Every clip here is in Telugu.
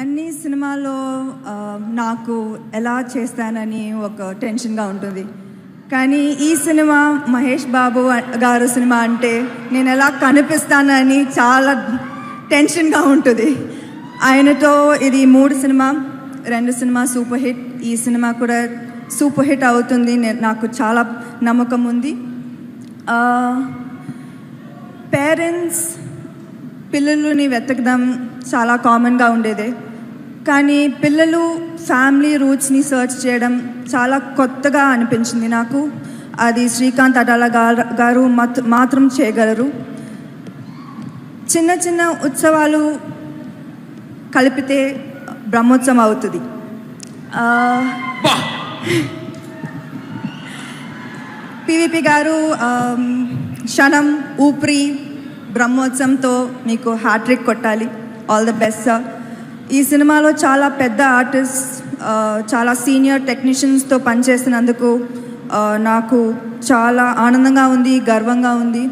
అన్ని సినిమాల్లో నాకు ఎలా చేస్తానని ఒక టెన్షన్గా ఉంటుంది. కానీ ఈ సినిమా మహేష్ బాబు గారు సినిమా అంటే నేను ఎలా కనిపిస్తానని చాలా టెన్షన్గా ఉంటుంది. ఆయనతో ఇది 3 సినిమా, 2 సినిమా సూపర్ హిట్. ఈ సినిమా కూడా సూపర్ హిట్ అవుతుంది, నాకు చాలా నమ్మకం ఉంది. పేరెంట్స్ పిల్లలని వెతకడం చాలా కామన్గా ఉండేదే, కానీ పిల్లలు ఫ్యామిలీ రూట్స్ని సర్చ్ చేయడం చాలా కొత్తగా అనిపించింది నాకు. అది శ్రీకాంత్ అడ్డాల గారు మాత్రం చేయగలరు. చిన్న చిన్న ఉత్సవాలు కలిపితే బ్రహ్మోత్సవం అవుతుంది. పివిపి గారు క్షణం, ఊపిరి, బ్రహ్మోత్సవంతో మీకు హ్యాట్రిక్ కొట్టాలి. All the best sir. ఈ సినిమాలో చాలా పెద్ద ఆర్టిస్ట్, చాలా సీనియర్ టెక్నీషియన్స్తో పనిచేసినందుకు నాకు చాలా ఆనందంగా ఉంది, గర్వంగా ఉంది.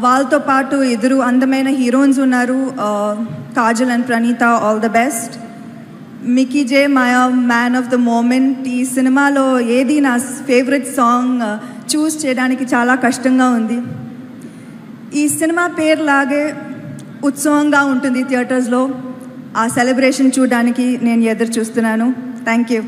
వాళ్ళతో పాటు 2 అందమైన హీరోయిన్స్ ఉన్నారు, Kajal and Praneetha. All the best. Mickey J Meyer man of the moment. ఈ సినిమాలో ఏది నా ఫేవరెట్ సాంగ్ చూస్ చేయడానికి చాలా కష్టంగా ఉంది. ఈ సినిమా పేరులాగే ఉత్సవంగా ఉంటుంది థియేటర్స్లో. ఆ సెలబ్రేషన్ చూడడానికి నేను ఎదురు చూస్తున్నాను. Thank you.